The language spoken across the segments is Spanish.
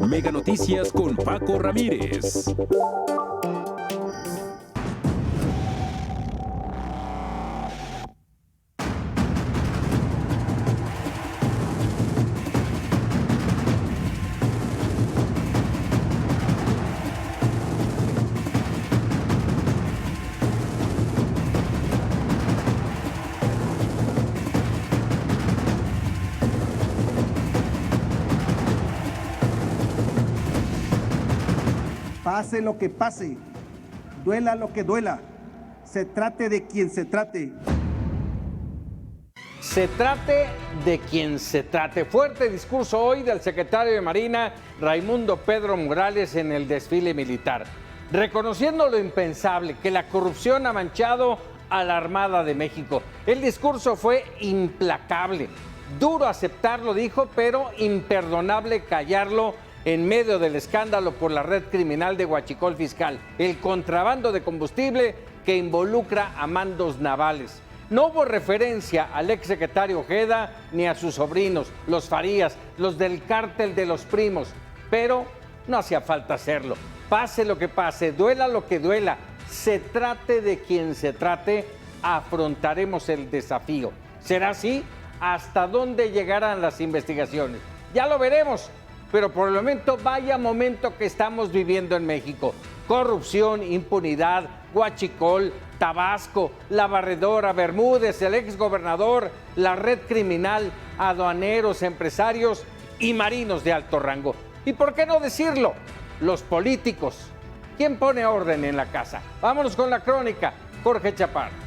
Mega Noticias con Paco Ramírez. Pase lo que pase, duela lo que duela, se trate de quien se trate. Se trate de quien se trate. Fuerte discurso hoy del secretario de Marina, Raimundo Pedro Morales, en el desfile militar, reconociendo lo impensable, que la corrupción ha manchado a la Armada de México. El discurso fue implacable, duro aceptarlo, dijo, pero imperdonable callarlo en medio del escándalo por la red criminal de Huachicol Fiscal, el contrabando de combustible que involucra a mandos navales. No hubo referencia al exsecretario Ojeda ni a sus sobrinos, los Farías, los del cártel de los primos, pero no hacía falta hacerlo. Pase lo que pase, duela lo que duela, se trate de quien se trate, afrontaremos el desafío. ¿Será así? ¿Hasta dónde llegarán las investigaciones? Ya lo veremos. Pero por el momento, vaya momento que estamos viviendo en México. Corrupción, impunidad, Huachicol, Tabasco, La Barredora, Bermúdez, el exgobernador, la red criminal, aduaneros, empresarios y marinos de alto rango. ¿Y por qué no decirlo? Los políticos. ¿Quién pone orden en la casa? Vámonos con la crónica. Jorge Chaparro.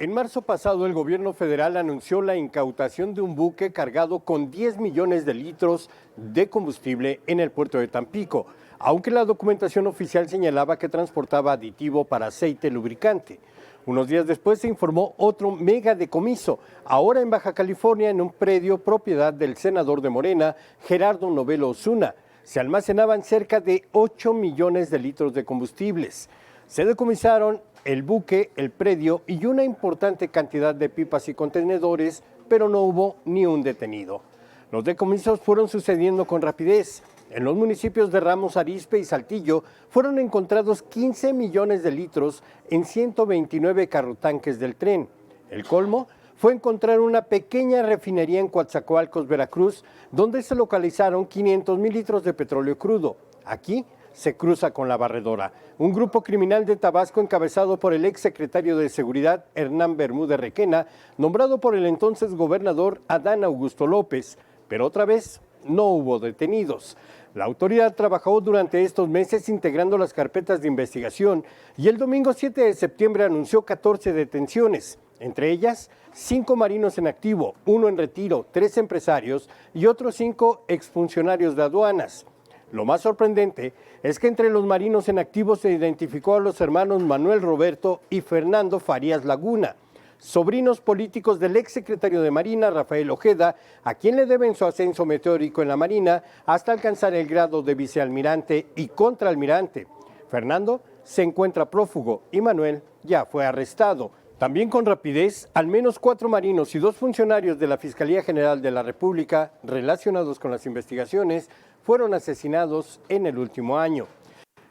En marzo pasado, el gobierno federal anunció la incautación de un buque cargado con 10 millones de litros de combustible en el puerto de Tampico, aunque la documentación oficial señalaba que transportaba aditivo para aceite lubricante. Unos días después se informó otro mega decomiso, ahora en Baja California, en un predio propiedad del senador de Morena, Gerardo Novelo Osuna. Se almacenaban cerca de 8 millones de litros de combustibles. Se decomisaron el buque, el predio y una importante cantidad de pipas y contenedores, pero no hubo ni un detenido. Los decomisos fueron sucediendo con rapidez. En los municipios de Ramos Arizpe y Saltillo fueron encontrados 15 millones de litros en 129 carrotanques del tren. El colmo fue encontrar una pequeña refinería en Coatzacoalcos, Veracruz, donde se localizaron 500,000 litros de petróleo crudo. Aquí se cruza con La Barredora, un grupo criminal de Tabasco encabezado por el exsecretario de Seguridad Hernán Bermúdez Requena, nombrado por el entonces gobernador Adán Augusto López, pero otra vez no hubo detenidos. La autoridad trabajó durante estos meses integrando las carpetas de investigación y el domingo 7 de septiembre anunció 14 detenciones, entre ellas 5 marinos en activo, 1 en retiro, 3 empresarios y otros 5 exfuncionarios de aduanas. Lo más sorprendente es que entre los marinos en activo se identificó a los hermanos Manuel Roberto y Fernando Farías Laguna, sobrinos políticos del exsecretario de Marina, Rafael Ojeda, a quien le deben su ascenso meteórico en la Marina hasta alcanzar el grado de vicealmirante y contraalmirante. Fernando se encuentra prófugo y Manuel ya fue arrestado. También con rapidez, al menos 4 marinos y 2 funcionarios de la Fiscalía General de la República relacionados con las investigaciones fueron asesinados en el último año.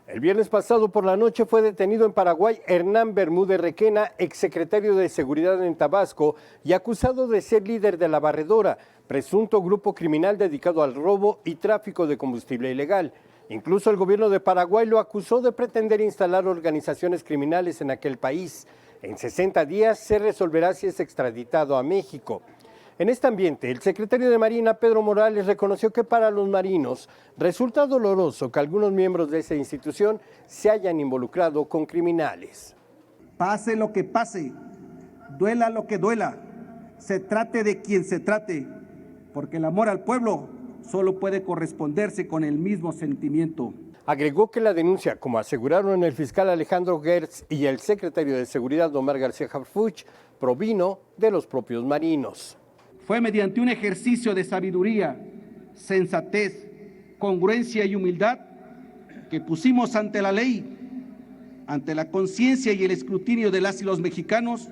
El viernes pasado por la noche fue detenido en Paraguay Hernán Bermúdez Requena, exsecretario de Seguridad en Tabasco y acusado de ser líder de La Barredora, presunto grupo criminal dedicado al robo y tráfico de combustible ilegal. Incluso el gobierno de Paraguay lo acusó de pretender instalar organizaciones criminales en aquel país. En 60 días se resolverá si es extraditado a México. En este ambiente, el secretario de Marina, Pedro Morales, reconoció que para los marinos resulta doloroso que algunos miembros de esa institución se hayan involucrado con criminales. Pase lo que pase, duela lo que duela, se trate de quien se trate, porque el amor al pueblo solo puede corresponderse con el mismo sentimiento. Agregó que la denuncia, como aseguraron el fiscal Alejandro Gertz y el secretario de Seguridad Omar García Harfuch, provino de los propios marinos. Fue mediante un ejercicio de sabiduría, sensatez, congruencia y humildad que pusimos ante la ley, ante la conciencia y el escrutinio de las y los mexicanos,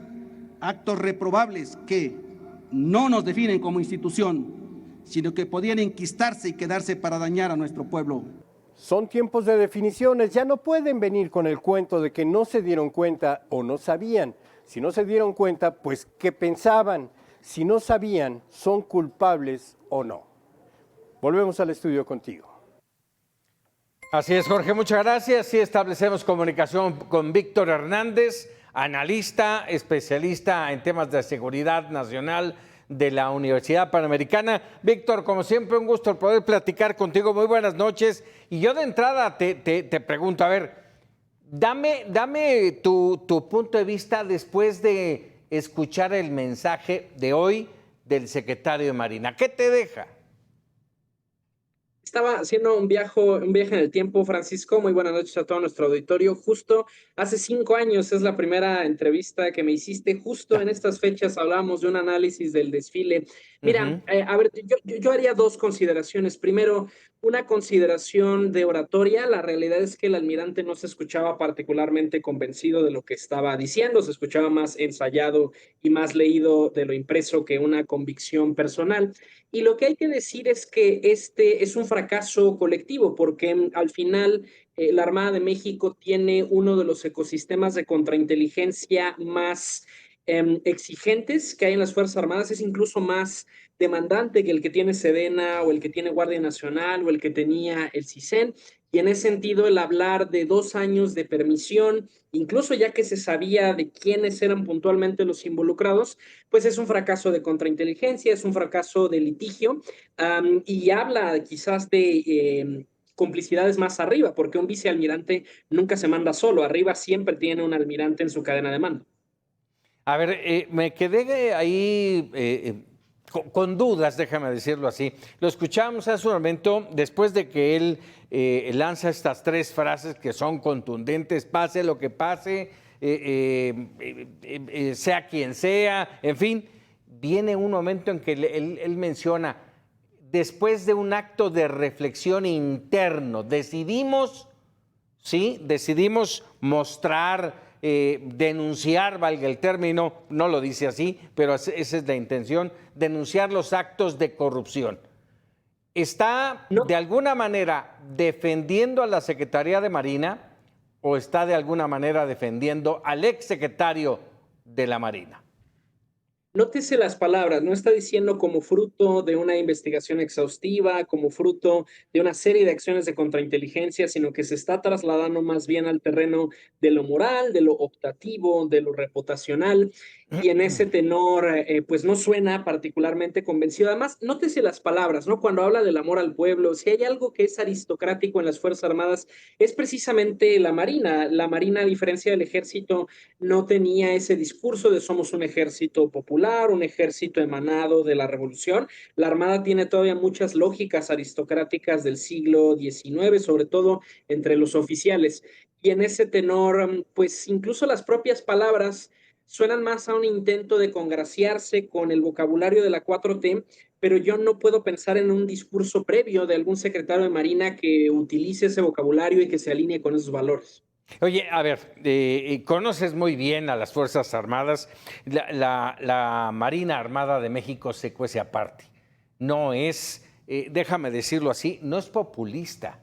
actos reprobables que, no nos definen como institución, sino que podían enquistarse y quedarse para dañar a nuestro pueblo. Son tiempos de definiciones, ya no pueden venir con el cuento de que no se dieron cuenta o no sabían. Si no se dieron cuenta, pues ¿qué pensaban? Si no sabían, ¿son culpables o no? Volvemos al estudio contigo. Así es, Jorge, muchas gracias. Sí, establecemos comunicación con Víctor Hernández, analista, especialista en temas de seguridad nacional de la Universidad Panamericana. Víctor, como siempre, un gusto poder platicar contigo. Muy buenas noches. Y yo de entrada te pregunto, a ver, dame tu punto de vista después de escuchar el mensaje de hoy del secretario de Marina. ¿Qué te deja? Estaba haciendo un viaje en el tiempo, Francisco. Muy buenas noches a todo nuestro auditorio. Justo hace 5 años es la primera entrevista que me hiciste. Justo en estas fechas hablábamos de un análisis del desfile. Mira, a ver, yo haría 2 consideraciones. Primero, una consideración de oratoria. La realidad es que el almirante no se escuchaba particularmente convencido de lo que estaba diciendo, se escuchaba más ensayado y más leído de lo impreso que una convicción personal. Y lo que hay que decir es que este es un fracaso colectivo, porque al final la Armada de México tiene uno de los ecosistemas de contrainteligencia más exigentes que hay en las Fuerzas Armadas, es incluso más demandante que el que tiene Sedena o el que tiene Guardia Nacional o el que tenía el CISEN. Y en ese sentido, el hablar de 2 años de permisión, incluso ya que se sabía de quiénes eran puntualmente los involucrados, pues es un fracaso de contrainteligencia, es un fracaso de litigio, y habla quizás de complicidades más arriba, porque un vicealmirante nunca se manda solo, arriba siempre tiene un almirante en su cadena de mando. A ver, me quedé ahí con dudas, déjame decirlo así. Lo escuchamos hace un momento, después de que él lanza estas 3 frases que son contundentes: pase lo que pase, sea quien sea, en fin. Viene un momento en que él menciona, después de un acto de reflexión interno, decidimos mostrar, denunciar, valga el término, no lo dice así, pero esa es la intención, denunciar los actos de corrupción. ¿Está de alguna manera defendiendo a la Secretaría de Marina o está de alguna manera defendiendo al exsecretario de la Marina? Nótese las palabras, no está diciendo como fruto de una investigación exhaustiva, como fruto de una serie de acciones de contrainteligencia, sino que se está trasladando más bien al terreno de lo moral, de lo optativo, de lo reputacional, y en ese tenor, pues no suena particularmente convencido. Además, nótese las palabras, ¿no? Cuando habla del amor al pueblo, si hay algo que es aristocrático en las Fuerzas Armadas, es precisamente la Marina. La Marina, a diferencia del Ejército, no tenía ese discurso de somos un ejército popular, un ejército emanado de la revolución. La Armada tiene todavía muchas lógicas aristocráticas del siglo XIX, sobre todo entre los oficiales. Y en ese tenor, pues incluso las propias palabras suenan más a un intento de congraciarse con el vocabulario de la 4T, pero yo no puedo pensar en un discurso previo de algún secretario de Marina que utilice ese vocabulario y que se alinee con esos valores. Oye, a ver, conoces muy bien a las Fuerzas Armadas. La Marina Armada de México se cuece aparte. No es, déjame decirlo así, no es populista.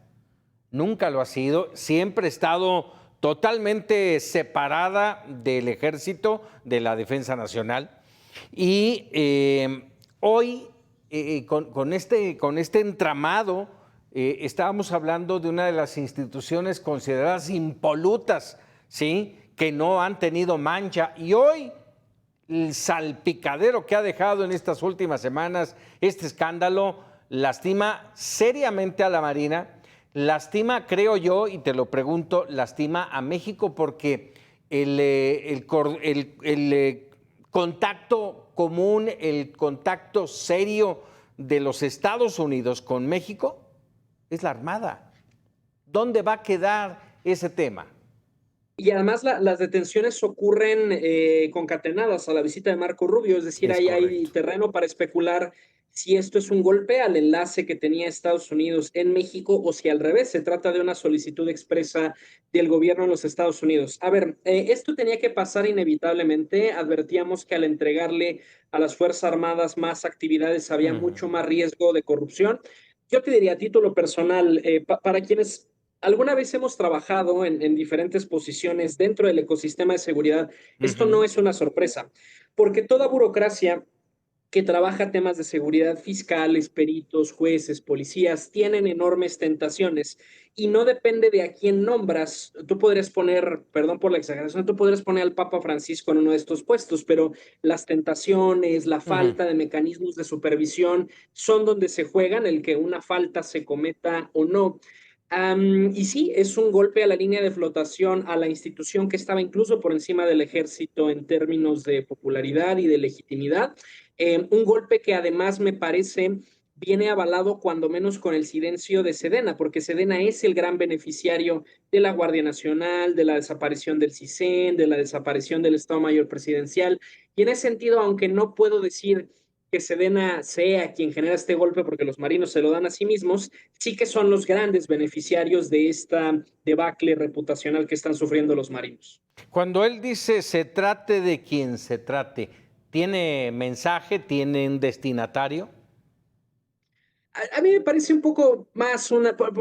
Nunca lo ha sido. Siempre ha estado totalmente separada del Ejército, de la Defensa Nacional. Y hoy, con este entramado, estábamos hablando de una de las instituciones consideradas impolutas, ¿sí?, que no han tenido mancha. Y hoy, el salpicadero que ha dejado en estas últimas semanas, este escándalo, lastima seriamente a la Marina, lastima, creo yo, y te lo pregunto, lastima a México porque el contacto común, el contacto serio de los Estados Unidos con México es la Armada. ¿Dónde va a quedar ese tema? Y además las detenciones ocurren concatenadas a la visita de Marco Rubio, es decir, ahí hay terreno para especular si esto es un golpe al enlace que tenía Estados Unidos en México o si al revés se trata de una solicitud expresa del gobierno de los Estados Unidos. A ver, esto tenía que pasar inevitablemente. Advertíamos que al entregarle a las Fuerzas Armadas más actividades había mucho más riesgo de corrupción. Yo te diría a título personal, para quienes alguna vez hemos trabajado en diferentes posiciones dentro del ecosistema de seguridad, esto no es una sorpresa, porque toda burocracia que trabaja temas de seguridad, fiscales, peritos, jueces, policías, tienen enormes tentaciones y no depende de a quién nombras. Tú podrías poner, perdón por la exageración, tú podrías poner al Papa Francisco en uno de estos puestos, pero las tentaciones, la falta de mecanismos de supervisión son donde se juegan el que una falta se cometa o no. Y sí, es un golpe a la línea de flotación, a la institución que estaba incluso por encima del ejército en términos de popularidad y de legitimidad. Un golpe que además me parece viene avalado cuando menos con el silencio de Sedena, porque Sedena es el gran beneficiario de la Guardia Nacional, de la desaparición del CISEN, de la desaparición del Estado Mayor Presidencial. Y en ese sentido, aunque no puedo decir que Sedena sea quien genera este golpe porque los marinos se lo dan a sí mismos, sí que son los grandes beneficiarios de esta debacle reputacional que están sufriendo los marinos. Cuando él dice se trate de quien se trate, ¿tiene mensaje, tiene un destinatario? A mí me parece un poco más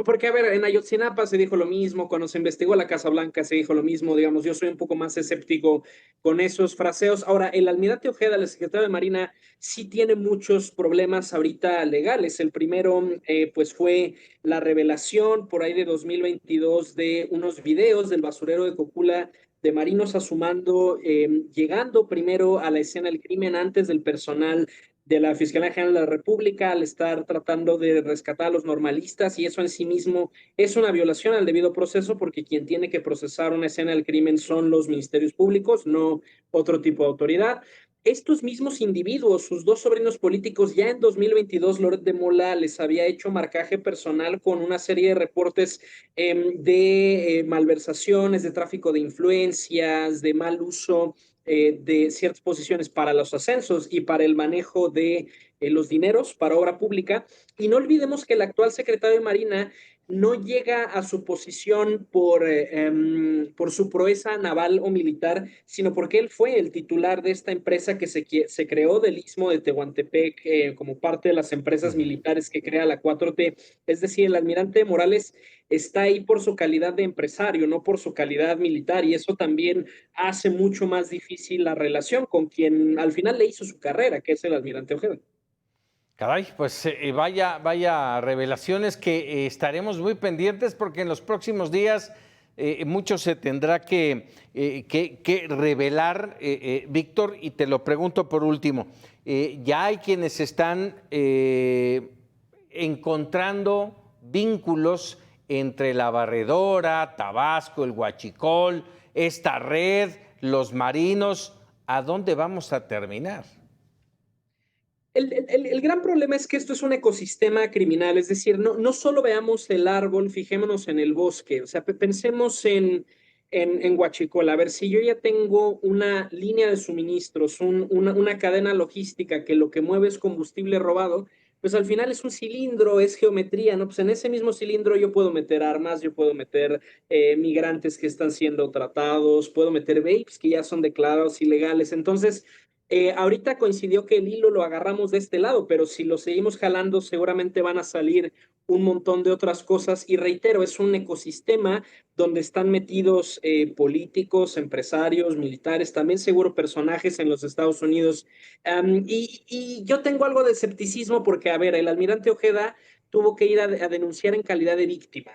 porque a ver, en Ayotzinapa se dijo lo mismo, cuando se investigó la Casa Blanca se dijo lo mismo, digamos, yo soy un poco más escéptico con esos fraseos. Ahora, el almirante Ojeda, el secretario de Marina, sí tiene muchos problemas ahorita legales. El primero, pues fue la revelación por ahí de 2022 de unos videos del basurero de Cocula de marinos a su mando, llegando primero a la escena del crimen antes del personal de la Fiscalía General de la República al estar tratando de rescatar a los normalistas, y eso en sí mismo es una violación al debido proceso porque quien tiene que procesar una escena del crimen son los ministerios públicos, no otro tipo de autoridad. Estos mismos individuos, sus dos sobrinos políticos, ya en 2022 Loret de Mola les había hecho marcaje personal con una serie de reportes de malversaciones, de tráfico de influencias, de mal uso de ciertas posiciones para los ascensos y para el manejo de los dineros para obra pública. Y no olvidemos que el actual secretario de Marina no llega a su posición por su proeza naval o militar, sino porque él fue el titular de esta empresa que se creó del Istmo de Tehuantepec como parte de las empresas militares que crea la 4T. Es decir, el almirante Morales está ahí por su calidad de empresario, no por su calidad militar, y eso también hace mucho más difícil la relación con quien al final le hizo su carrera, que es el almirante Ojeda. Caray, pues vaya revelaciones que estaremos muy pendientes porque en los próximos días mucho se tendrá que revelar, Víctor, y te lo pregunto por último. Ya hay quienes están encontrando vínculos entre la Barredora, Tabasco, el Huachicol, esta red, los marinos. ¿A dónde vamos a terminar? El gran problema es que esto es un ecosistema criminal, es decir, no solo veamos el árbol, fijémonos en el bosque, o sea, pensemos en Huachicol. A ver, si yo ya tengo una línea de suministros, una cadena logística que lo que mueve es combustible robado, pues al final es un cilindro, es geometría, ¿no? Pues en ese mismo cilindro yo puedo meter armas, yo puedo meter migrantes que están siendo tratados, puedo meter vapes que ya son declarados ilegales. Entonces, ahorita coincidió que el hilo lo agarramos de este lado, pero si lo seguimos jalando, seguramente van a salir un montón de otras cosas. Y reitero, es un ecosistema donde están metidos políticos, empresarios, militares, también seguro personajes en los Estados Unidos. Y yo tengo algo de escepticismo porque, a ver, el almirante Ojeda tuvo que ir a denunciar en calidad de víctima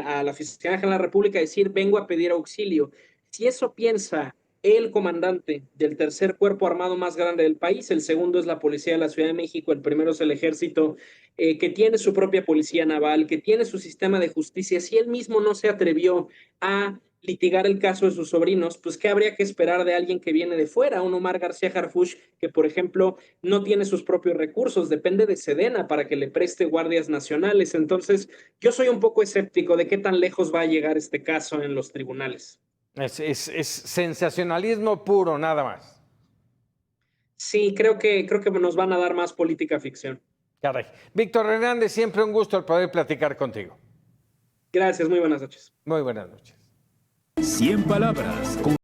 a la Fiscalía General de la República, decir, vengo a pedir auxilio. Si eso piensa el comandante del tercer cuerpo armado más grande del país, el segundo es la Policía de la Ciudad de México, el primero es el Ejército, que tiene su propia policía naval, que tiene su sistema de justicia. Si él mismo no se atrevió a litigar el caso de sus sobrinos, pues ¿qué habría que esperar de alguien que viene de fuera? Un Omar García Harfuch que, por ejemplo, no tiene sus propios recursos, depende de Sedena para que le preste guardias nacionales. Entonces, yo soy un poco escéptico de qué tan lejos va a llegar este caso en los tribunales. Es sensacionalismo puro, nada más. Sí, creo que nos van a dar más política ficción. Caray. Víctor Hernández, siempre un gusto el poder platicar contigo. Gracias, muy buenas noches. Muy buenas noches. 100 palabras con